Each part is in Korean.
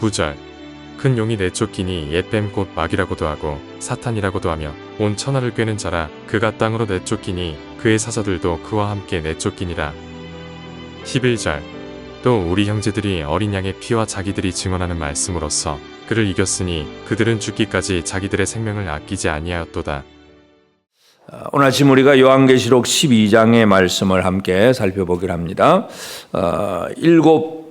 9절 큰 용이 내쫓기니 옛 뱀 곧 마귀라고도 하고 사탄이라고도 하며 온 천하를 꿰는 자라. 그가 땅으로 내쫓기니 그의 사서들도 그와 함께 내쫓기니라. 11절 또 우리 형제들이 어린 양의 피와 자기들이 증언하는 말씀으로써 그를 이겼으니 그들은 죽기까지 자기들의 생명을 아끼지 아니하였도다. 오늘 아침 우리가 요한계시록 12장의 말씀을 함께 살펴보기로 합니다. 일곱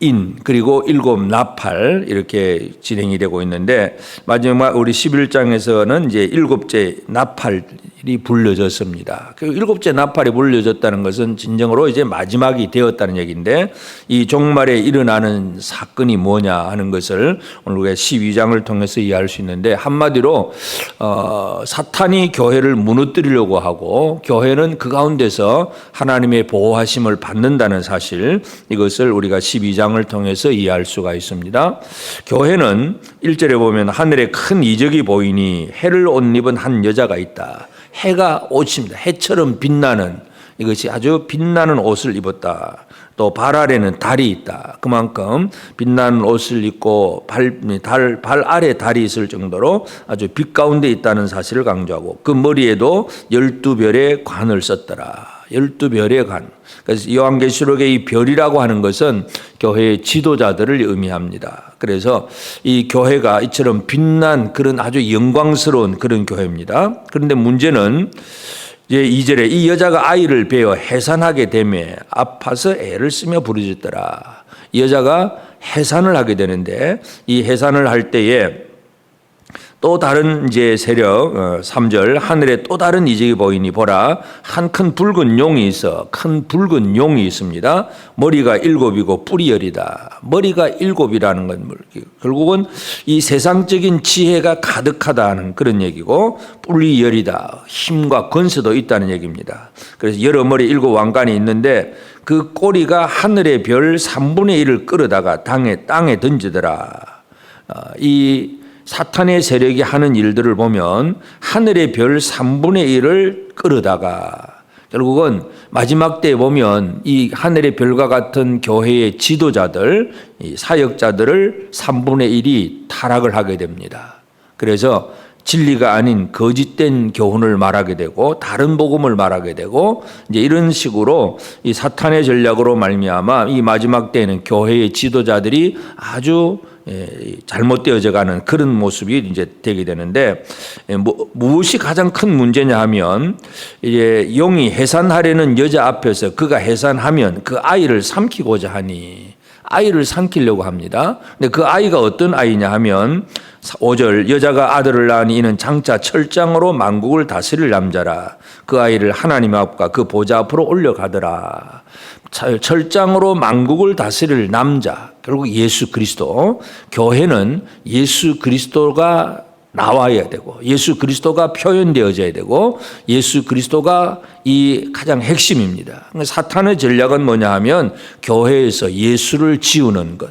인 그리고 일곱 나팔 이렇게 진행이 되고 있는데, 마지막 우리 11장에서는 이제 일곱째 나팔이 불려졌습니다. 그 일곱째 나팔이 불려졌다는 것은 진정으로 이제 마지막이 되었다는 얘기인데, 이 종말에 일어나는 사건이 뭐냐 하는 것을 오늘 우리가 12장을 통해서 이해할 수 있는데, 한마디로 사탄이 교회를 무너뜨리려고 하고 교회는 그 가운데서 하나님의 보호하심을 받는다는 사실, 이것을 우리가 12장 을 통해서 이해할 수가 있습니다. 교회는 1절에 보면 하늘에 큰 이적이 보이니 해를 옷 입은 한 여자가 있다. 해가 옷입니다. 해처럼 빛나는, 이것이 아주 빛나는 옷을 입었다. 또 발 아래는 달이 있다. 그만큼 빛나는 옷을 입고 발 아래 달이 있을 정도로 아주 빛 가운데 있다는 사실을 강조하고, 그 머리에도 12별의 관을 썼더라. 12별의 관. 그래서 요한계시록의 이 별이라고 하는 것은 교회의 지도자들을 의미합니다. 그래서 이 교회가 이처럼 빛난 그런 아주 영광스러운 그런 교회입니다. 그런데 문제는 이제 2절에 이 여자가 아이를 베어 해산하게 되매 아파서 애를 쓰며 부르짖더라. 이 여자가 해산을 하게 되는데, 이 해산을 할 때에 또 다른 이제 세력 3절 하늘에 또 다른 이적이 보이니 보라 한 큰 붉은 용이 있어. 큰 붉은 용이 있습니다. 머리가 7이고 뿔이 10이다. 머리가 7이라는 건 결국은 이 세상적인 지혜가 가득하다는 그런 얘기고, 뿔이 10이다. 힘과 권세도 있다는 얘기입니다. 그래서 여러 머리 7 왕관이 있는데, 그 꼬리가 하늘의 별 3분의 1을 끌어다가 땅에 던지더라. 이 사탄의 세력이 하는 일들을 보면 하늘의 별 3분의 1을 끌어다가 결국은 마지막 때에 보면 이 하늘의 별과 같은 교회의 지도자들, 이 사역자들을 3분의 1이 타락을 하게 됩니다. 그래서 진리가 아닌 거짓된 교훈을 말하게 되고 다른 복음을 말하게 되고, 이제 이런 식으로 이 사탄의 전략으로 말미암아 이 마지막 때에는 교회의 지도자들이 아주 잘못되어져 가는 그런 모습이 이제 되게 되는데, 무엇이 가장 큰 문제냐 하면, 이제 용이 해산하려는 여자 앞에서 그가 해산하면 그 아이를 삼키고자 하니, 아이를 삼키려고 합니다. 근데 그 아이가 어떤 아이냐 하면 5절 여자가 아들을 낳으니 이는 장차 철장으로 만국을 다스릴 남자라. 그 아이를 하나님 앞과 그 보좌 앞으로 올려가더라. 철장으로 만국을 다스릴 남자, 결국 예수 그리스도. 교회는 예수 그리스도가 나와야 되고 예수 그리스도가 표현되어져야 되고 예수 그리스도가 이 가장 핵심입니다. 사탄의 전략은 뭐냐 하면 교회에서 예수를 지우는 것.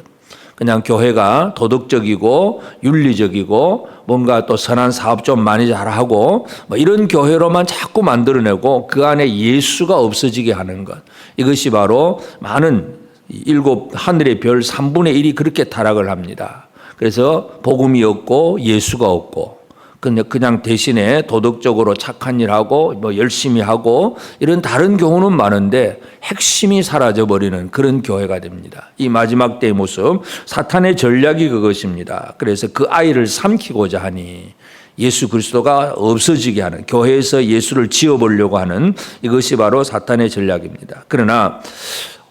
그냥 교회가 도덕적이고 윤리적이고 뭔가 또 선한 사업 좀 많이 잘하고 뭐 이런 교회로만 자꾸 만들어내고 그 안에 예수가 없어지게 하는 것. 이것이 바로 많은 일곱 하늘의 별 3분의 1이 그렇게 타락을 합니다. 그래서 복음이 없고 예수가 없고 그냥 대신에 도덕적으로 착한 일하고 뭐 열심히 하고 이런 다른 교훈은 많은데 핵심이 사라져버리는 그런 교회가 됩니다. 이 마지막 때의 모습, 사탄의 전략이 그것입니다. 그래서 그 아이를 삼키고자 하니 예수 그리스도가 없어지게 하는, 교회에서 예수를 지워보려고 하는 이것이 바로 사탄의 전략입니다. 그러나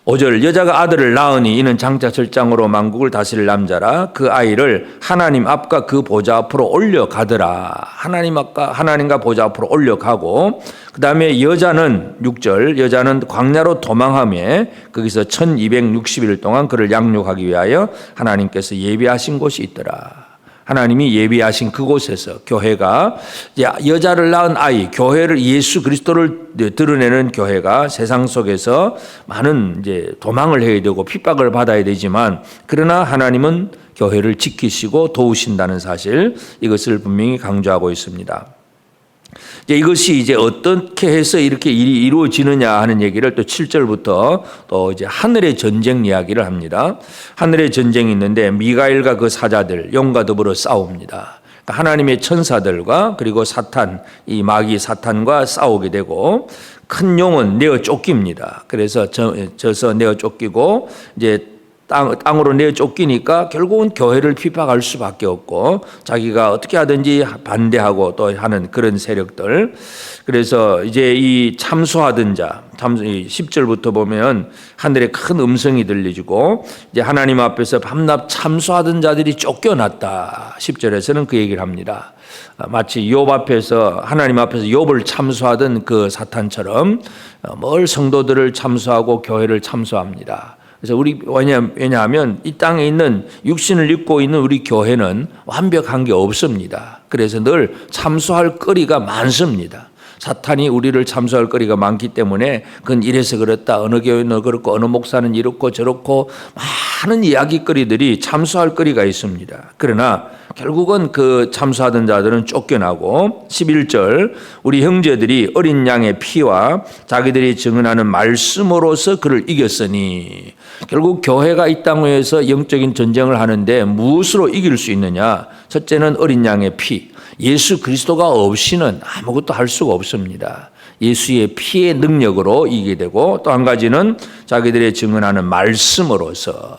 5절 여자가 아들을 낳으니 이는 장차 철장으로 만국을 다스릴 남자라. 그 아이를 하나님 앞과 그 보좌 앞으로 올려가더라. 하나님과 보좌 앞으로 올려가고, 그 다음에 여자는 6절 여자는 광야로 도망하며 거기서 1260일 동안 그를 양육하기 위하여 하나님께서 예비하신 곳이 있더라. 하나님이 예비하신 그곳에서 교회가 여자를 낳은 아이, 교회를 예수 그리스도를 드러내는 교회가 세상 속에서 많은 이제 도망을 해야 되고 핍박을 받아야 되지만, 그러나 하나님은 교회를 지키시고 도우신다는 사실, 이것을 분명히 강조하고 있습니다. 이제 이것이 이제 어떻게 해서 이렇게 일이 이루어지느냐 하는 얘기를 또 7절부터 또 이제 하늘의 전쟁 이야기를 합니다. 하늘의 전쟁이 있는데 미가엘과 그 사자들 용과 더불어 싸웁니다. 그러니까 하나님의 천사들과 그리고 사탄, 이 마귀 사탄과 싸우게 되고 큰 용은 내어 쫓깁니다. 그래서 져서 내어 쫓기고 이제 땅으로 내어 쫓기니까 결국은 교회를 핍박할 수밖에 없고 자기가 어떻게 하든지 반대하고 또 하는 그런 세력들. 그래서 이제 이 참소하던 자, 10절부터 보면 하늘에 큰 음성이 들리고 이제 하나님 앞에서 밤낮 참소하던 자들이 쫓겨났다. 10절에서는 그 얘기를 합니다. 마치 욥 앞에서 하나님 앞에서 욥을 참소하던 그 사탄처럼 뭘 성도들을 참소하고 교회를 참소합니다. 그래서 왜냐하면 이 땅에 있는 육신을 입고 있는 우리 교회는 완벽한 게 없습니다. 그래서 늘 참소할 거리가 많습니다. 사탄이 우리를 참소할 거리가 많기 때문에 그건 이래서 그렇다, 어느 교회는 그렇고 어느 목사는 이렇고 저렇고 많은 이야기거리들이 참소할 거리가 있습니다. 그러나 결국은 그 참소하던 자들은 쫓겨나고 11절 우리 형제들이 어린 양의 피와 자기들이 증언하는 말씀으로서 그를 이겼으니 결국 교회가 이 땅 위에서 영적인 전쟁을 하는데 무엇으로 이길 수 있느냐? 첫째는 어린 양의 피. 예수 그리스도가 없이는 아무것도 할 수가 없습니다. 예수의 피의 능력으로 이기게 되고 또 한 가지는 자기들의 증언하는 말씀으로서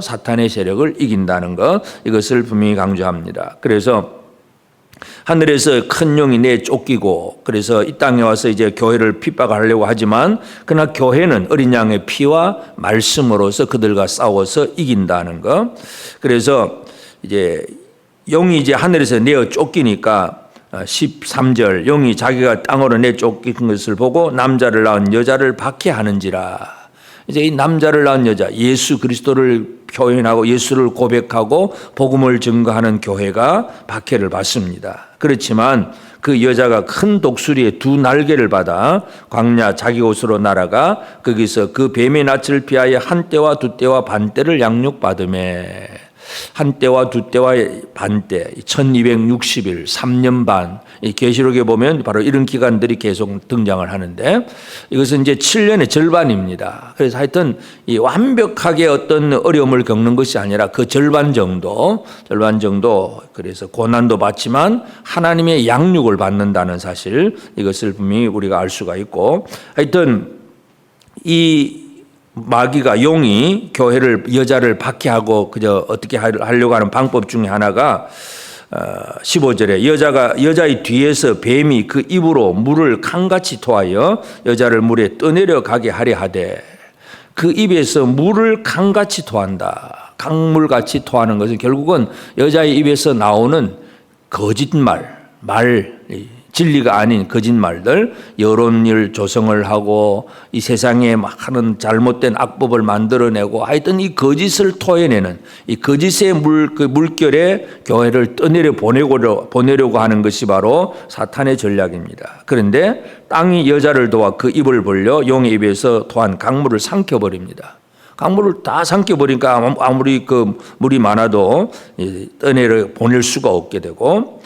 사탄의 세력을 이긴다는 것, 이것을 분명히 강조합니다. 그래서 하늘에서 큰 용이 내쫓기고 그래서 이 땅에 와서 이제 교회를 핍박하려고 하지만 그러나 교회는 어린 양의 피와 말씀으로서 그들과 싸워서 이긴다는 것. 그래서 이제 용이 이제 하늘에서 내어 쫓기니까 13절 용이 자기가 땅으로 내쫓긴 것을 보고 남자를 낳은 여자를 박해하는지라. 이제 이 남자를 낳은 여자 예수 그리스도를 표현하고 예수를 고백하고 복음을 증거하는 교회가 박해를 받습니다. 그렇지만 그 여자가 큰 독수리의 두 날개를 받아 광야 자기 곳으로 날아가 거기서 그 뱀의 낯을 피하여 한 때와 두 때와 반 때를 양육받으매 한 때와 두 때와 반 때 1260일 3년 반 이 계시록에 보면 바로 이런 기간들이 계속 등장을 하는데 이것은 이제 7년의 절반입니다. 그래서 하여튼 이 완벽하게 어떤 어려움을 겪는 것이 아니라 그 절반 정도 그래서 고난도 받지만 하나님의 양육을 받는다는 사실 이것을 분명히 우리가 알 수가 있고 하여튼 이 마귀가 용이 교회를 여자를 박해하고 그저 어떻게 하려고 하는 방법 중에 하나가 15절에 여자의 뒤에서 뱀이 그 입으로 물을 강같이 토하여 여자를 물에 떠내려 가게 하려 하되 그 입에서 물을 강같이 토한다. 강물같이 토하는 것은 결국은 여자의 입에서 나오는 거짓말, 진리가 아닌 거짓말들, 여론을 조성을 하고 이 세상에 많은 잘못된 악법을 만들어내고 하여튼 이 거짓을 토해내는 이 거짓의 물결에 교회를 떠내려 보내려고 하는 것이 바로 사탄의 전략입니다. 그런데 땅이 여자를 도와 그 입을 벌려 용의 입에서 토한 강물을 삼켜버립니다. 강물을 다 삼켜버리니까 아무리 그 물이 많아도 떠내려 보낼 수가 없게 되고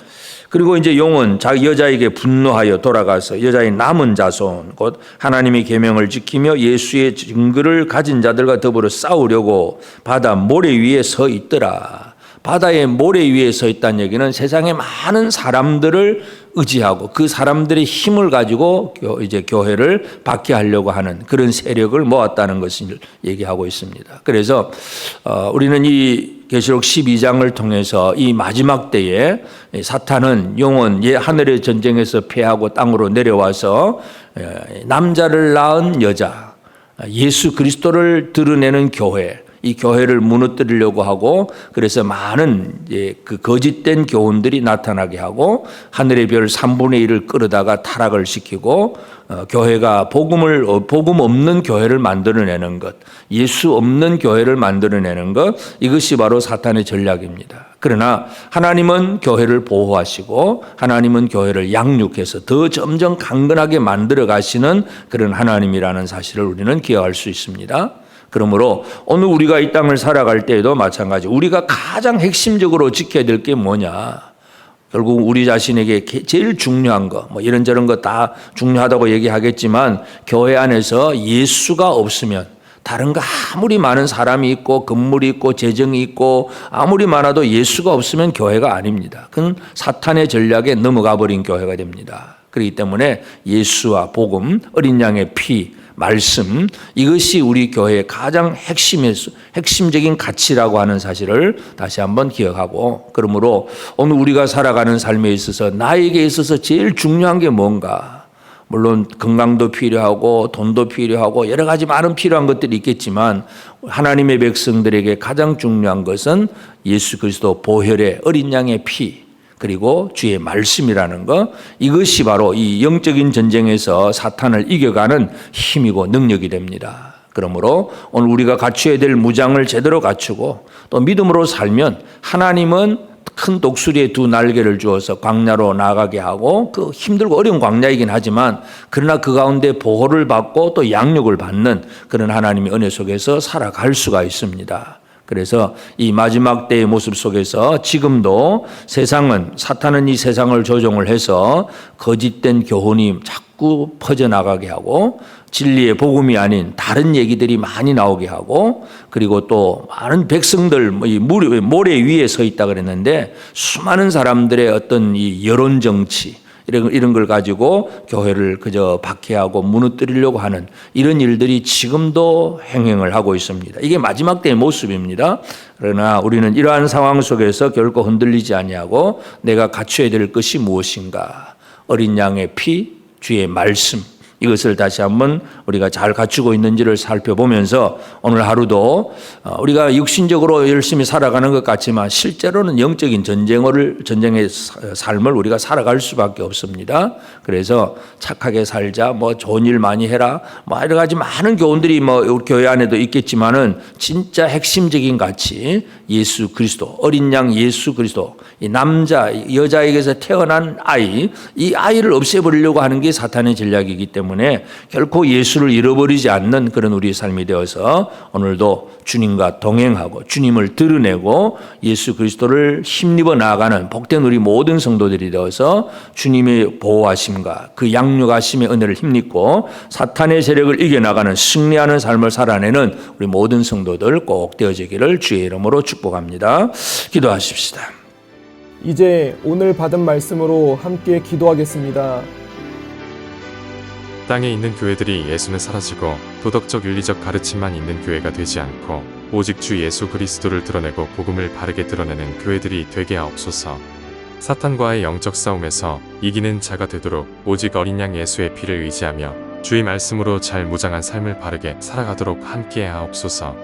그리고 이제 용은 자기 여자에게 분노하여 돌아가서 여자의 남은 자손 곧 하나님의 계명을 지키며 예수의 증거를 가진 자들과 더불어 싸우려고 바다 모래 위에 서 있더라. 바다의 모래 위에 서 있다는 얘기는 세상에 많은 사람들을 의지하고 그 사람들의 힘을 가지고 이제 교회를 박해하려고 하는 그런 세력을 모았다는 것을 얘기하고 있습니다. 그래서 우리는 이 계시록 12장을 통해서 이 마지막 때에 사탄은 용은 하늘의 전쟁에서 패하고 땅으로 내려와서 남자를 낳은 여자 예수 그리스도를 드러내는 교회 이 교회를 무너뜨리려고 하고 그래서 많은 그 거짓된 교훈들이 나타나게 하고 하늘의 별 3분의 1을 끌어다가 타락을 시키고 교회가 복음 없는 교회를 만들어내는 것, 예수 없는 교회를 만들어내는 것 이것이 바로 사탄의 전략입니다. 그러나 하나님은 교회를 보호하시고 하나님은 교회를 양육해서 더 점점 강건하게 만들어 가시는 그런 하나님이라는 사실을 우리는 기억할 수 있습니다. 그러므로 오늘 우리가 이 땅을 살아갈 때에도 마찬가지 우리가 가장 핵심적으로 지켜야 될 게 뭐냐? 결국 우리 자신에게 제일 중요한 거, 뭐 이런저런 거 다 중요하다고 얘기하겠지만 교회 안에서 예수가 없으면 다른 거 아무리 많은 사람이 있고 건물이 있고 재정이 있고 아무리 많아도 예수가 없으면 교회가 아닙니다. 그건 사탄의 전략에 넘어가 버린 교회가 됩니다. 그렇기 때문에 예수와 복음, 어린 양의 피, 말씀, 이것이 우리 교회의 가장 핵심적인 가치라고 하는 사실을 다시 한번 기억하고, 그러므로 오늘 우리가 살아가는 삶에 있어서 나에게 있어서 제일 중요한 게 뭔가, 물론 건강도 필요하고 돈도 필요하고 여러 가지 많은 필요한 것들이 있겠지만 하나님의 백성들에게 가장 중요한 것은 예수 그리스도 보혈의 어린 양의 피, 그리고 주의 말씀이라는 것, 이것이 바로 이 영적인 전쟁에서 사탄을 이겨가는 힘이고 능력이 됩니다. 그러므로 오늘 우리가 갖춰야 될 무장을 제대로 갖추고 또 믿음으로 살면 하나님은 큰 독수리의 두 날개를 주어서 광야로 나가게 하고, 그 힘들고 어려운 광야이긴 하지만 그러나 그 가운데 보호를 받고 또 양육을 받는 그런 하나님의 은혜 속에서 살아갈 수가 있습니다. 그래서 이 마지막 때의 모습 속에서 지금도 세상은, 사탄은 이 세상을 조종을 해서 거짓된 교훈이 자꾸 퍼져나가게 하고 진리의 복음이 아닌 다른 얘기들이 많이 나오게 하고, 그리고 또 많은 백성들 모래 위에 서 있다 그랬는데 수많은 사람들의 어떤 이 여론 정치 이런 걸 가지고 교회를 그저 박해하고 무너뜨리려고 하는 이런 일들이 지금도 행행을 하고 있습니다. 이게 마지막 때의 모습입니다. 그러나 우리는 이러한 상황 속에서 결코 흔들리지 아니하고 내가 갖춰야 될 것이 무엇인가? 어린 양의 피, 주의 말씀, 이것을 다시 한번 우리가 잘 갖추고 있는지를 살펴보면서 오늘 하루도 우리가 육신적으로 열심히 살아가는 것 같지만 실제로는 영적인 전쟁의 삶을 우리가 살아갈 수밖에 없습니다. 그래서 착하게 살자, 뭐 좋은 일 많이 해라, 뭐 여러 가지 많은 교훈들이 뭐 우리 교회 안에도 있겠지만은 진짜 핵심적인 가치, 예수 그리스도, 어린 양 예수 그리스도, 이 남자 여자에게서 태어난 아이, 이 아이를 없애버리려고 하는 게 사탄의 전략이기 때문에 결코 예수를 잃어버리지 않는 그런 우리의 삶이 되어서 오늘도 주님과 동행하고 주님을 드러내고 예수 그리스도를 힘입어 나아가는 복된 우리 모든 성도들이 되어서 주님의 보호하심과 그 양육하심의 은혜를 힘입고 사탄의 세력을 이겨나가는 승리하는 삶을 살아내는 우리 모든 성도들 꼭 되어지기를 주의 이름으로 축복합니다. 기도하십시다. 이제 오늘 받은 말씀으로 함께 기도하겠습니다. 땅에 있는 교회들이 예수는 사라지고 도덕적 윤리적 가르침만 있는 교회가 되지 않고 오직 주 예수 그리스도를 드러내고 복음을 바르게 드러내는 교회들이 되게 하옵소서. 사탄과의 영적 싸움에서 이기는 자가 되도록 오직 어린 양 예수의 피를 의지하며 주의 말씀으로 잘 무장한 삶을 바르게 살아가도록 함께 하옵소서.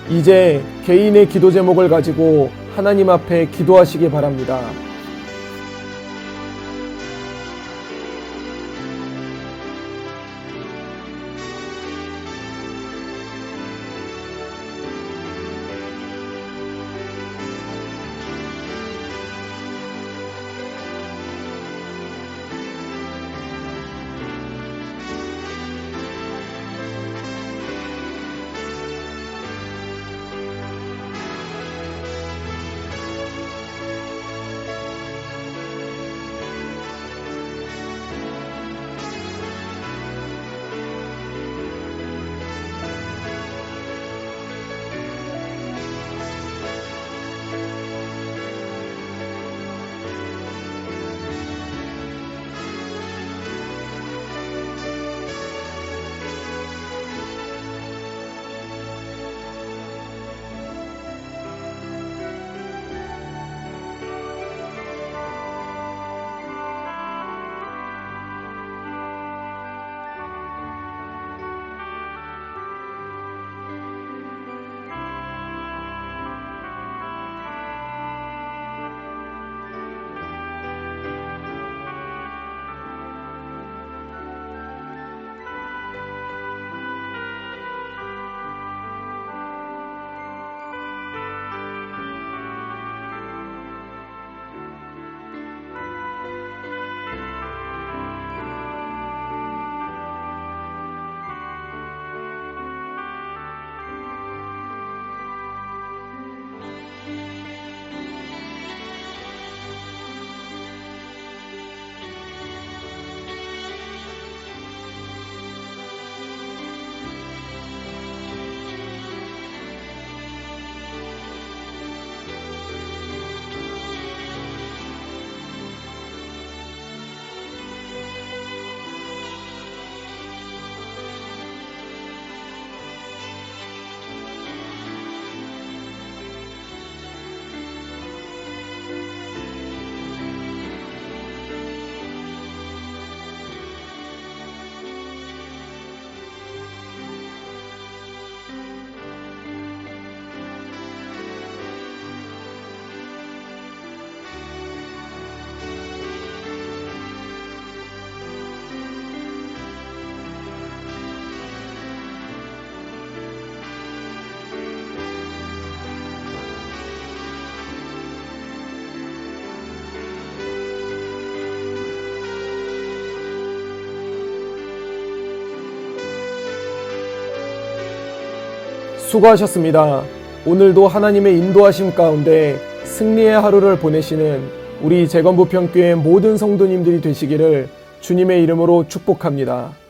이제 개인의 기도 제목을 가지고 하나님 앞에 기도하시기 바랍니다. 수고하셨습니다. 오늘도 하나님의 인도하심 가운데 승리의 하루를 보내시는 우리 재건부평교회 모든 성도님들이 되시기를 주님의 이름으로 축복합니다.